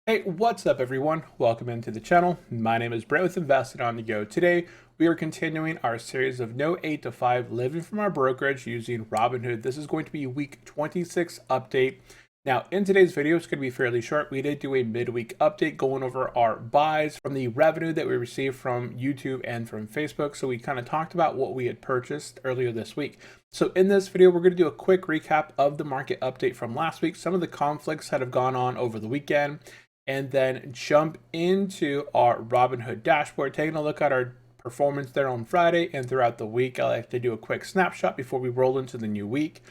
Hey, what's up everyone? Welcome into the channel. My name is Brent with Invested on the Go. Today, we are continuing our series of No 8 to 5 living from our brokerage using Robinhood. This is going to be week 26 update. Now, in today's video, it's going to be fairly short. We did do a midweek update going over our buys from the revenue that we received from YouTube and from Facebook. So we kind of talked about what we had purchased earlier this week. So in this video, we're going to do a quick recap of the market update from last week, some of the conflicts that have gone on over the weekend, and then jump into our Robinhood dashboard, taking a look at our performance there on Friday and throughout the week. I like to do a quick snapshot before we roll into the new week.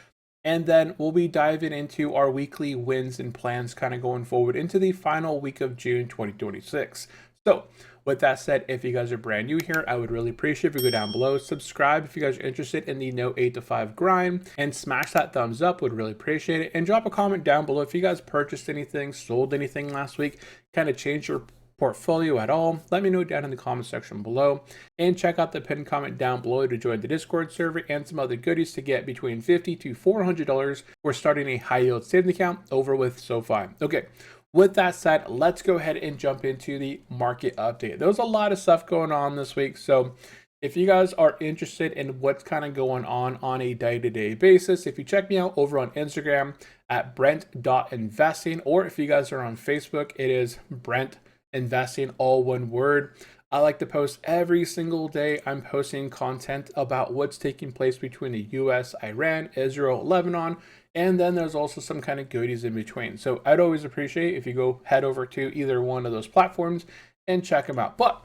And then we'll be diving into our weekly wins and plans kind of going forward into the final week of June 2026. So with that said, if you guys are brand new here, I would really appreciate if you go down below, subscribe if you guys are interested in the No 8 to 5 grind, and smash that thumbs up, would really appreciate it. And drop a comment down below if you guys purchased anything, sold anything last week, kind of changed your portfolio at all. Let me know down in the comment section below, and check out the pinned comment down below to join the Discord server and some other goodies to get between $50 to $400. We're starting a high yield savings account over with SoFi. Okay, with that said, let's go ahead and jump into the market update. There was a lot of stuff going on this week, so if you guys are interested in what's kind of going on a day-to-day basis, if you check me out over on Instagram at brent.investing, or if you guys are on Facebook, it is Brent Investing, all one word. I like to post every single day. I'm posting content about what's taking place between the US, Iran, Israel, Lebanon, and then there's also some kind of goodies in between. So I'd always appreciate if you go head over to either one of those platforms and check them out. But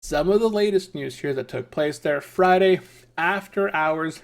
some of the latest news here that took place there Friday after hours,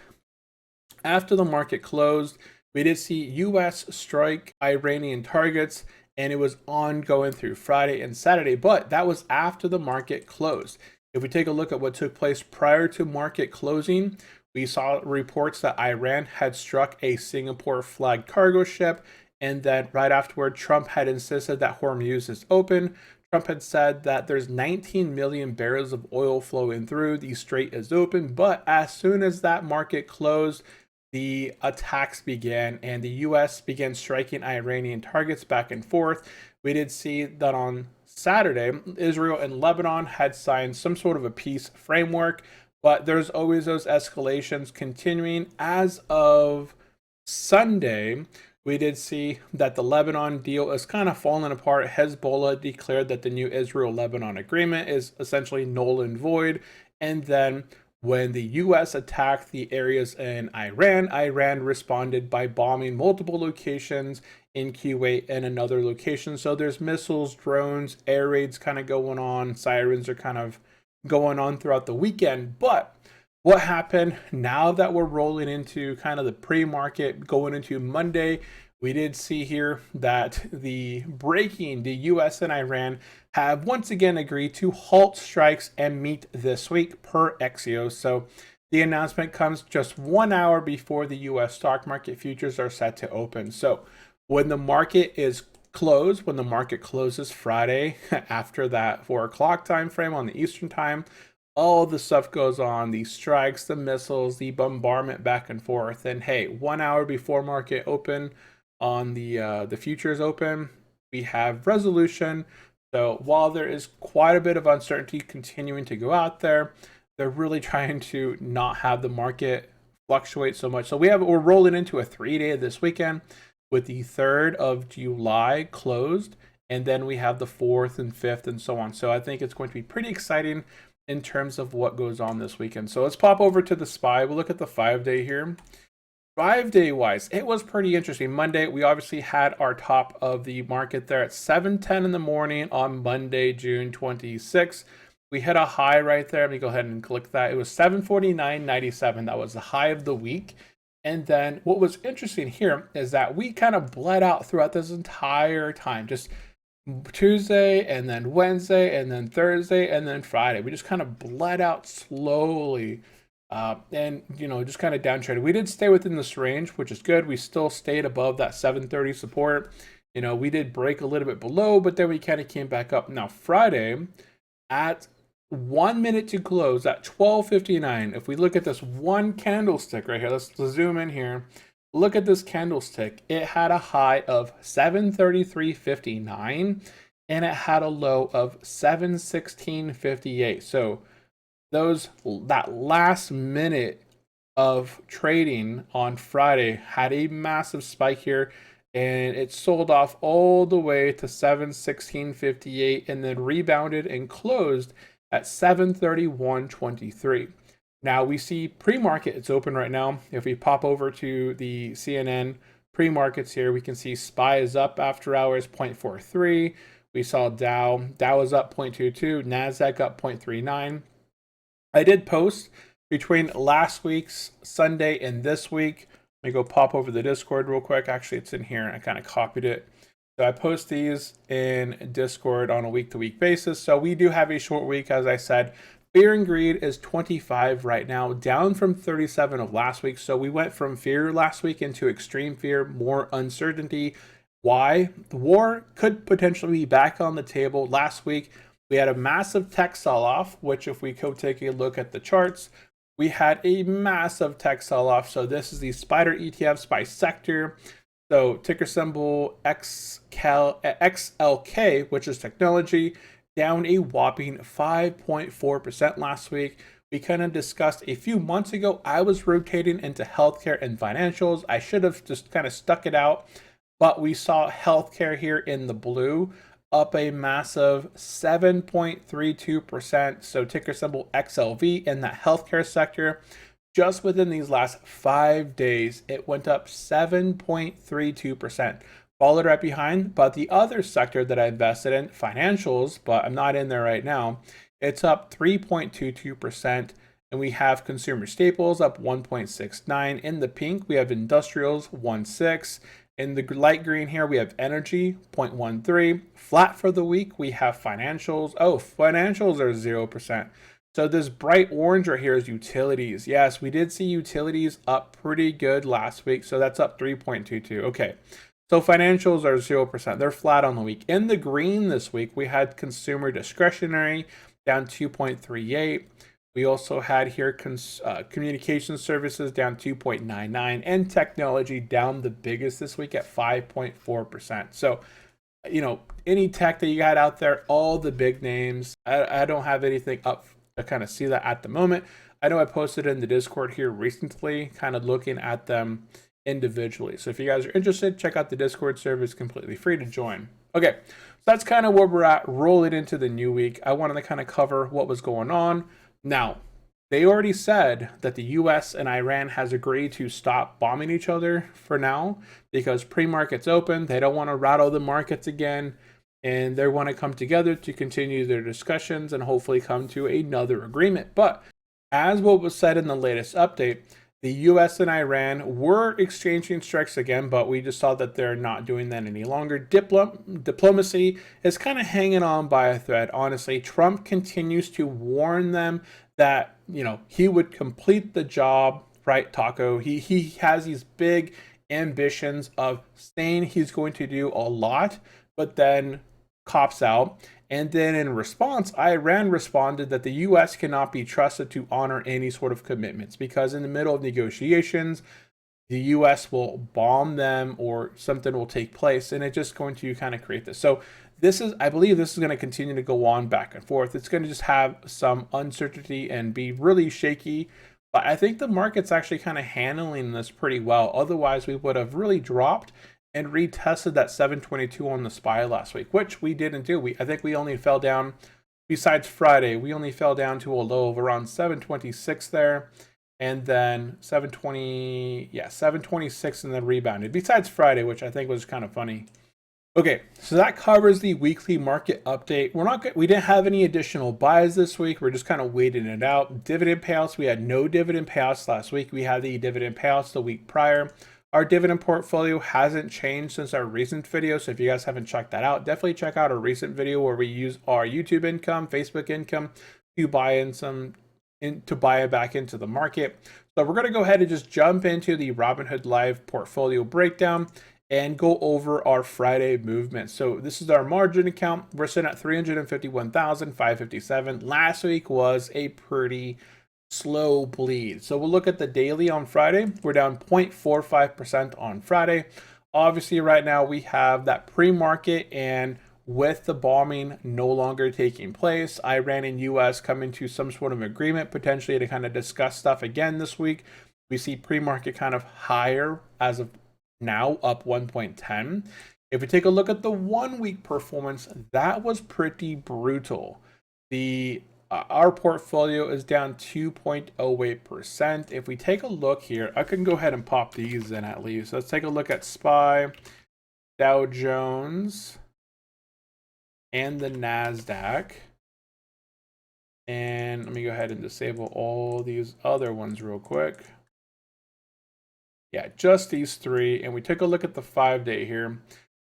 after the market closed, we did see US strike Iranian targets, and it was ongoing through Friday and Saturday, but that was after the market closed. If we take a look at what took place prior to market closing, we saw reports that Iran had struck a Singapore flagged cargo ship, and then right afterward, Trump had insisted that Hormuz is open. Trump had said that there's 19 million barrels of oil flowing through, the strait is open, but as soon as that market closed, the attacks began and the US began striking Iranian targets back and forth. We did see that on Saturday, Israel and Lebanon had signed some sort of a peace framework, but there's always those escalations continuing. As of Sunday, we did see that the Lebanon deal is kind of falling apart. Hezbollah declared that the new Israel-Lebanon agreement is essentially null and void, and then when the US attacked the areas in Iran, Iran responded by bombing multiple locations in Kuwait and another location. So there's missiles, drones, air raids kind of going on. Sirens are kind of going on throughout the weekend. But what happened now that we're rolling into kind of the pre-market going into Monday, we did see here that the US and Iran have once again agreed to halt strikes and meet this week per Axios. So the announcement comes just 1 hour before the US stock market futures are set to open. So when the market is closed, when the market closes Friday after that 4 o'clock time frame on the Eastern time, all the stuff goes on, the strikes, the missiles, the bombardment back and forth. And hey, 1 hour before market open on the futures open, we have resolution. So while there is quite a bit of uncertainty continuing to go out there, they're really trying to not have the market fluctuate so much. So we're rolling into a 3-day this weekend with the 3rd of July closed, and then we have the 4th and 5th and so on. So I think it's going to be pretty exciting in terms of what goes on this weekend. So let's pop over to the SPY. We'll look at the 5-day here. 5-day wise, it was pretty interesting. Monday, we obviously had our top of the market there at 7:10 in the morning on Monday, June 26th. We hit a high right there. Let me go ahead and click that. It was 749.97. That was the high of the week. And then what was interesting here is that we kind of bled out throughout this entire time. Just Tuesday and then Wednesday and then Thursday and then Friday. We just kind of bled out slowly. And just kind of downtraded. We did stay within this range, which is good. We still stayed above that 730 support. We did break a little bit below, but then we kind of came back up. Now Friday at 1 minute to close at 12:59. If we look at this one candlestick right here, let's zoom in here. Look at this candlestick. It had a high of 733.59, and it had a low of 716.58. So that last minute of trading on Friday had a massive spike here, and it sold off all the way to 716.58 and then rebounded and closed at 731.23. Now we see pre-market, it's open right now. If we pop over to the CNN pre-markets here, we can see SPY is up after hours 0.43. We saw Dow is up 0.22, NASDAQ up 0.39. I did post between last week's Sunday and this week. Let me go pop over the Discord real quick. Actually, it's in here. I kind of copied it. So I post these in Discord on a week-to-week basis. So we do have a short week, as I said. Fear and greed is 25 right now, down from 37 of last week. So we went from fear last week into extreme fear, more uncertainty. Why? The war could potentially be back on the table. Last week, we had a massive tech sell-off, which if we go take a look at the charts, we had a massive tech sell-off. So this is the spider ETFs by sector. So ticker symbol XLK, which is technology, down a whopping 5.4% last week. We kind of discussed a few months ago, I was rotating into healthcare and financials. I should have just kind of stuck it out, but we saw healthcare here in the blue, up a massive 7.32%. So ticker symbol XLV in that healthcare sector. Just within these last 5 days, it went up 7.32%. Followed right behind, but the other sector that I invested in, financials, but I'm not in there right now, it's up 3.22%. And we have consumer staples up 1.69. In the pink, we have industrials 1.6. In the light green here, we have energy, 0.13. Flat for the week, we have financials. Oh, financials are 0%. So this bright orange right here is utilities. Yes, we did see utilities up pretty good last week. So that's up 3.22. Okay, so financials are 0%. They're flat on the week. In the green this week, we had consumer discretionary down 2.38. We also had here communication services down 2.99 and technology down the biggest this week at 5.4%. So, you know, any tech that you got out there, all the big names, I don't have anything up to kind of see that at the moment. I know I posted in the Discord here recently, kind of looking at them individually. So if you guys are interested, check out the Discord server. It's completely free to join. Okay, so that's kind of where we're at, rolling into the new week. I wanted to kind of cover what was going on. Now, they already said that the US and Iran has agreed to stop bombing each other for now because pre-market's open. They don't want to rattle the markets again, and they want to come together to continue their discussions and hopefully come to another agreement. But as what was said in the latest update, the US and Iran were exchanging strikes again, but we just saw that they're not doing that any longer. Diplomacy is kind of hanging on by a thread. Honestly, Trump continues to warn them that, you know, he would complete the job, right, Taco? He has these big ambitions of saying he's going to do a lot, but then cops out. And then in response, Iran responded that the US cannot be trusted to honor any sort of commitments because in the middle of negotiations, the US will bomb them or something will take place, and it's just going to kind of create this. So this is, I believe this is going to continue to go on back and forth. It's going to just have some uncertainty and be really shaky. But I think the market's actually kind of handling this pretty well. Otherwise, we would have really dropped and retested that 722 on the SPY last week, which we didn't do. I think we only fell down, besides Friday, we only fell down to a low of around 726 there, and then 726 and then rebounded, besides Friday, which I think was kind of funny. Okay, so that covers the weekly market update. We didn't have any additional buys this week. We're just kind of waiting it out. Dividend payouts, we had no dividend payouts last week. We had the dividend payouts the week prior. Our dividend portfolio hasn't changed since our recent video, so if you guys haven't checked that out, definitely check out our recent video where we use our YouTube income, Facebook income to buy it back into the market. So we're going to go ahead and just jump into the Robinhood Live portfolio breakdown and go over our Friday movement. So this is our margin account. We're sitting at 351,557. Last week was a pretty slow bleed. So we'll look at the daily on Friday. We're down 0.45% on Friday. Obviously right now we have that pre-market and with the bombing no longer taking place, Iran and US coming to some sort of agreement potentially to kind of discuss stuff again this week. We see pre-market kind of higher as of now, up 1.10. If we take a look at the 1 week performance, that was pretty brutal. The our portfolio is down 2.08%. If we take a look here, I can go ahead and pop these in at least. Let's take a look at SPY, Dow Jones, and the NASDAQ. And let me go ahead and disable all these other ones real quick. Yeah, just these three. And we take a look at the 5-day here.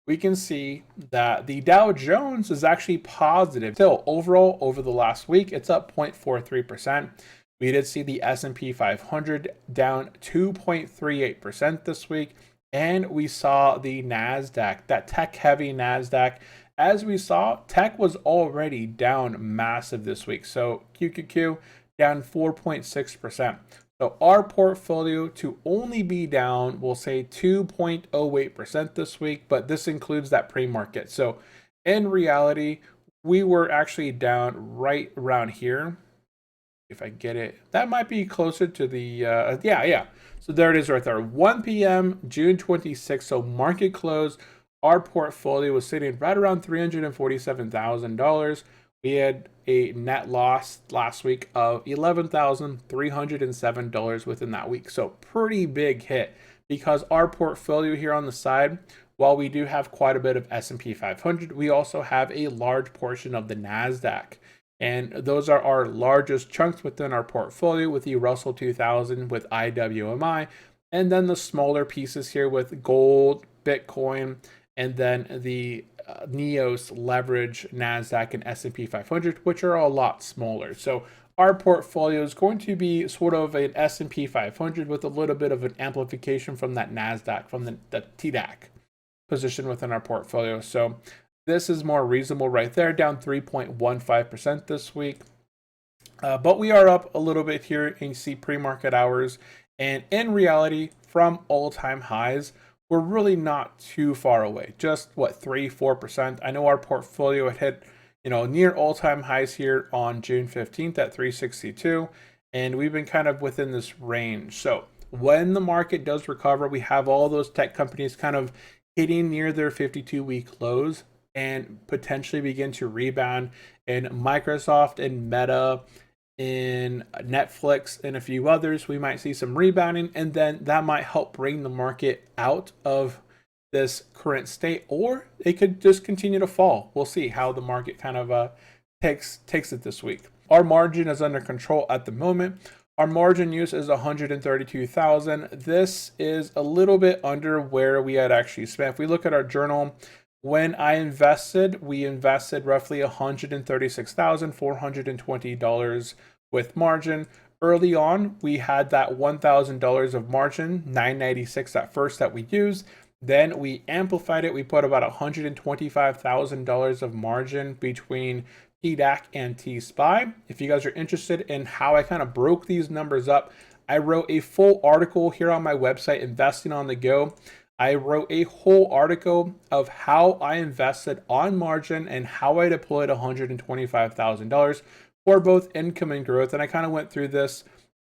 We can see that the Dow Jones is actually positive. Still, overall, over the last week, it's up 0.43%. We did see the S&P 500 down 2.38% this week. And we saw the NASDAQ, that tech-heavy NASDAQ. As we saw, tech was already down massive this week. So QQQ down 4.6%. So our portfolio to only be down, we'll say 2.08% this week, but this includes that pre-market. So in reality, we were actually down right around here. If I get it, that might be closer to the, yeah. So there it is right there, 1 p.m., June 26th. So market close, our portfolio was sitting right around $347,000. We had a net loss last week of $11,307 within that week. So pretty big hit, because our portfolio here on the side, while we do have quite a bit of S&P 500, we also have a large portion of the NASDAQ. And those are our largest chunks within our portfolio, with the Russell 2000, with IWMI, and then the smaller pieces here with gold, Bitcoin, and then the NEOS leverage, NASDAQ, and S&P 500, which are a lot smaller. So our portfolio is going to be sort of an S&P 500 with a little bit of an amplification from that NASDAQ, from the TDAC position within our portfolio. So this is more reasonable right there, down 3.15% this week. But we are up a little bit here, and you see pre-market hours. And in reality, from all-time highs, we're really not too far away. Just what, 3-4%. I know our portfolio had hit, near all-time highs here on June 15th at 362, and we've been kind of within this range. So when the market does recover, we have all those tech companies kind of hitting near their 52-week lows and potentially begin to rebound. And Microsoft and Meta, in Netflix, and a few others, we might see some rebounding, and then that might help bring the market out of this current state, or it could just continue to fall. We'll see how the market kind of takes it this week. Our margin is under control at the moment. Our margin use is 132,000. This is a little bit under where we had actually spent. If we look at our journal, when I invested, we invested roughly $136,420 with margin. Early on, we had that $1,000 of margin, $996 at first that we used. Then we amplified it. We put about $125,000 of margin between TDAC and T-SPY. If you guys are interested in how I kind of broke these numbers up, I wrote a full article here on my website, Investing on the Go. I wrote a whole article of how I invested on margin and how I deployed $125,000 for both income and growth. And I kind of went through this,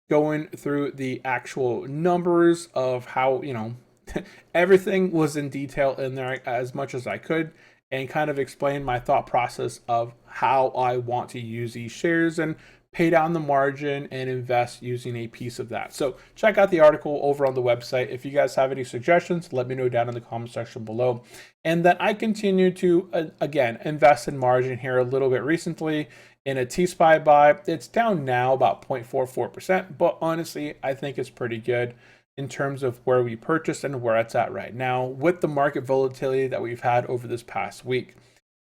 going through the actual numbers of how, everything was in detail in there as much as I could, and kind of explain my thought process of how I want to use these shares and pay down the margin and invest using a piece of that. So check out the article over on the website. If you guys have any suggestions, let me know down in the comment section below. And then I continue to, again, invest in margin here a little bit recently in a T-SPY buy. It's down now about 0.44%, but honestly, I think it's pretty good in terms of where we purchased and where it's at right now with the market volatility that we've had over this past week.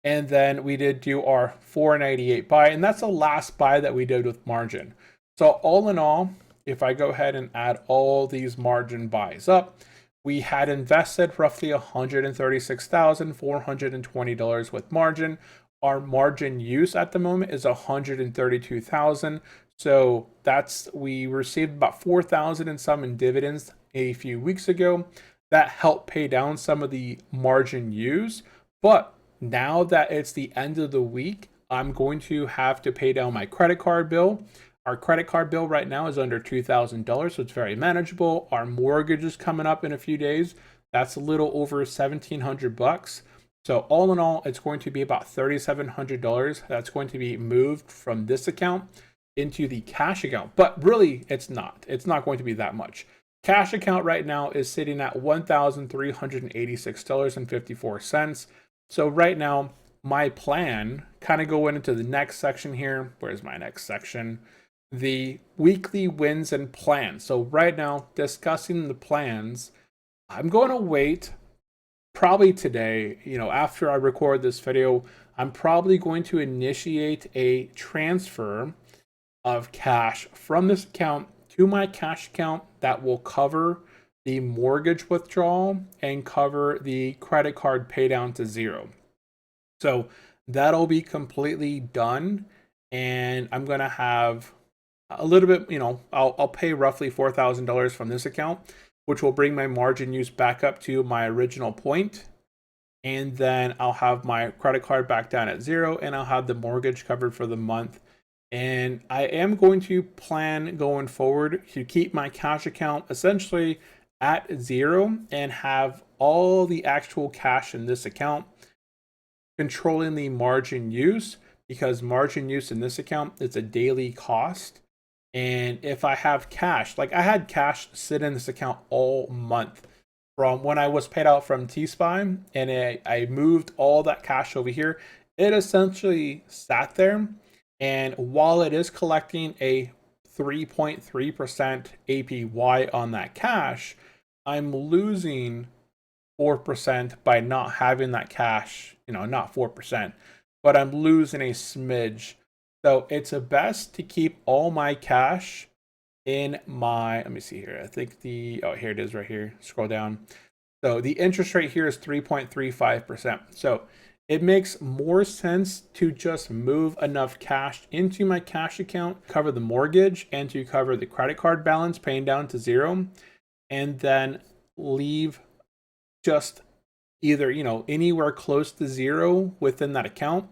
And then we did do our 498 buy, and that's the last buy that we did with margin. So all in all, if I go ahead and add all these margin buys up, we had invested roughly $136,420 with margin. Our margin use at the moment is $132,000. So we received about $4,000 and some in dividends a few weeks ago. That helped pay down some of the margin use, but now that it's the end of the week, I'm going to have to pay down my credit card bill. Our credit card bill right now is under $2,000, so it's very manageable. Our mortgage is coming up in a few days. That's a little over 1,700 bucks. So all in all, it's going to be about $3,700. That's going to be moved from this account into the cash account. But really, it's not. It's not going to be that much. Cash account right now is sitting at $1,386.54. So right now, my plan, kind of going into the next section here. Where's my next section? The weekly wins and plans. So right now, discussing the plans, I'm going to wait probably today, after I record this video. I'm probably going to initiate a transfer of cash from this account to my cash account that will cover the mortgage withdrawal and cover the credit card pay down to zero. So that'll be completely done, and I'm going to have a little bit, I'll pay roughly $4,000 from this account, which will bring my margin use back up to my original point. And then I'll have my credit card back down at zero, and I'll have the mortgage covered for the month. And I am going to plan going forward to keep my cash account essentially at zero and have all the actual cash in this account controlling the margin use, because margin use in this account is a daily cost. And if I have cash, like I had cash sit in this account all month from when I was paid out from T-Spy, and I moved all that cash over here. It essentially sat there, and while it is collecting a 3.3% APY on that cash, I'm losing 4% by not having that cash, not 4%, but I'm losing a smidge. So it's best to keep all my cash in my, let me see here. I think here it is right here. Scroll down. So the interest rate here is 3.35%. So it makes more sense to just move enough cash into my cash account, cover the mortgage and to cover the credit card balance, paying down to zero, and then leave just either, anywhere close to zero within that account,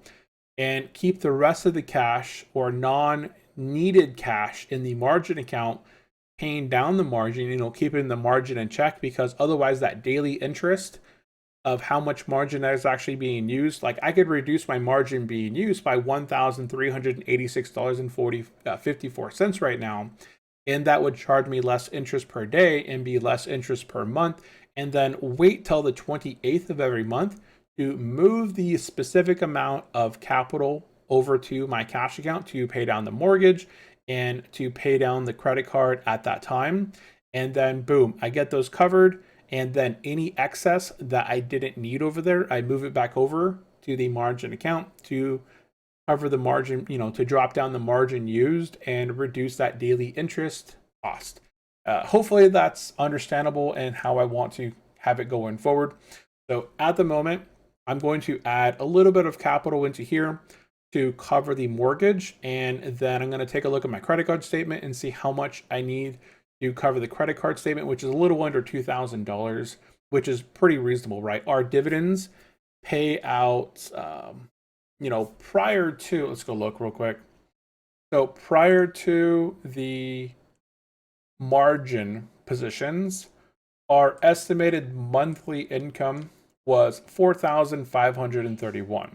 and keep the rest of the cash or non-needed cash in the margin account, paying down the margin, keeping the margin in check, because otherwise that daily interest of how much margin that is actually being used, like I could reduce my margin being used by $1,386.54 right now, and that would charge me less interest per day and be less interest per month, and then wait till the 28th of every month to move the specific amount of capital over to my cash account to pay down the mortgage and to pay down the credit card at that time. And then boom, I get those covered. And then any excess that I didn't need over there, I move it back over to the margin account to cover the margin, to drop down the margin used and reduce that daily interest cost. Hopefully that's understandable and how I want to have it going forward. So at the moment, I'm going to add a little bit of capital into here to cover the mortgage, and then I'm going to take a look at my credit card statement and see how much I need to cover the credit card statement, which is a little under $2,000, which is pretty reasonable, right? Our dividends pay out, prior to, let's go look real quick. So prior to the margin positions, our estimated monthly income was $4,531.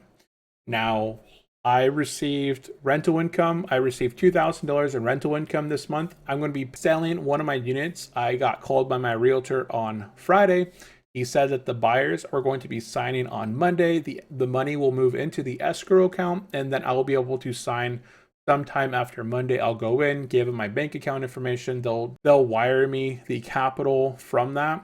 Now, I received rental income. I received $2,000 in rental income this month. I'm going to be selling one of my units. I got called by my realtor on Friday. He said that the buyers are going to be signing on Monday. The money will move into the escrow account, and then I'll be able to sign sometime after Monday. I'll go in, give them my bank account information. They'll wire me the capital from that,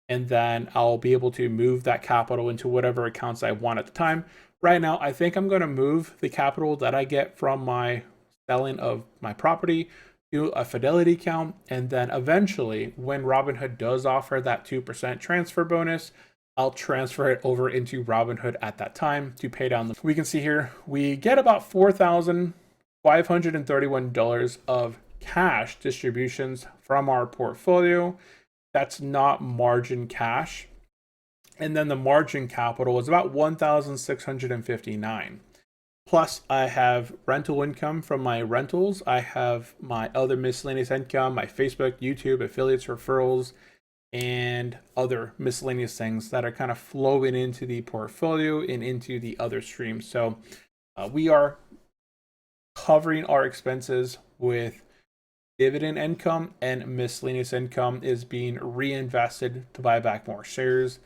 and then I'll be able to move that capital into whatever accounts I want at the time. Right now, I think I'm going to move the capital that I get from my selling of my property to a Fidelity account, and then eventually, when Robinhood does offer that 2% transfer bonus, I'll transfer it over into Robinhood at that time to pay down we can see here, we get about $4,531 of cash distributions from our portfolio. That's not margin cash. And then the margin capital is about 1,659. Plus, I have rental income from my rentals. I have my other miscellaneous income, my Facebook, YouTube, affiliates, referrals, and other miscellaneous things that are kind of flowing into the portfolio and into the other streams. So we are covering our expenses with dividend income, and miscellaneous income is being reinvested to buy back more shares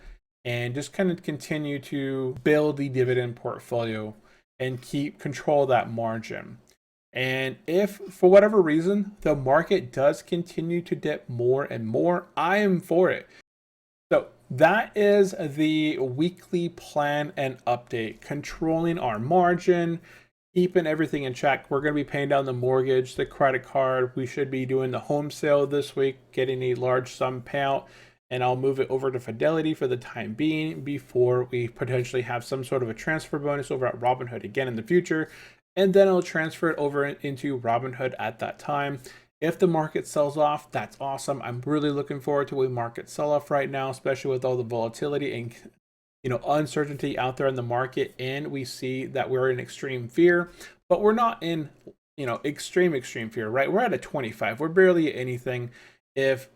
and just kind of continue to build the dividend portfolio and keep control of that margin. And if for whatever reason the market does continue to dip more and more, I am for it. So that is the weekly plan and update, controlling our margin, keeping everything in check. We're going to be paying down the mortgage, the credit card. We should be doing the home sale this week, getting a large sum payout, and I'll move it over to Fidelity for the time being before we potentially have some sort of a transfer bonus over at Robinhood again in the future. And then I'll transfer it over into Robinhood at that time. If the market sells off, that's awesome. I'm really looking forward to a market sell-off right now, especially with all the volatility and uncertainty out there in the market. And we see that we're in extreme fear, but we're not in extreme fear, right? We're at a 25. We're barely at anything. If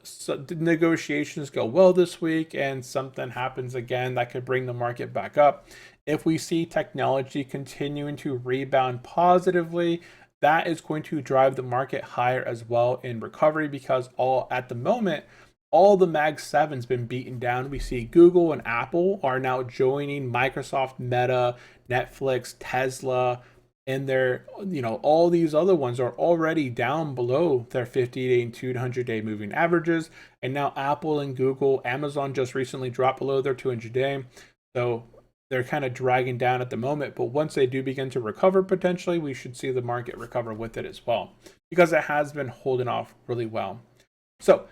negotiations go well this week and something happens again, that could bring the market back up. If we see technology continuing to rebound positively, that is going to drive the market higher as well in recovery, because at the moment, all the Mag 7's been beaten down. We see Google and Apple are now joining Microsoft, Meta, Netflix, Tesla, and all these other ones are already down below their 50-day and 200-day moving averages. And now Apple and Google, Amazon just recently dropped below their 200-day. So they're kind of dragging down at the moment, but once they do begin to recover, potentially, we should see the market recover with it as well, because it has been holding off really well. So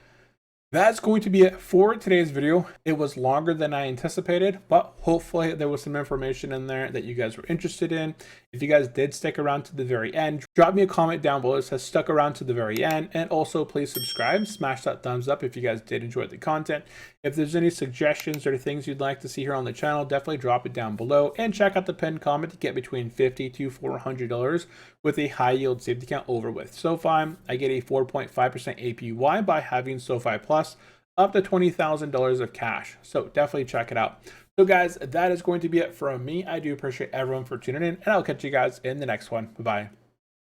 that's going to be it for today's video. It was longer than I anticipated, but hopefully there was some information in there that you guys were interested in. If you guys did stick around to the very end, drop me a comment down below that says stuck around to the very end. And also please subscribe, smash that thumbs up if you guys did enjoy the content. If there's any suggestions or things you'd like to see here on the channel, definitely drop it down below, and check out the pinned comment to get between $50 to $400 with a high yield saved account over with SoFi. I get a 4.5% APY by having SoFi Plus, up to $20,000 of cash. So definitely check it out. So guys, that is going to be it from me. I do appreciate everyone for tuning in, and I'll catch you guys in the next one. Bye-bye.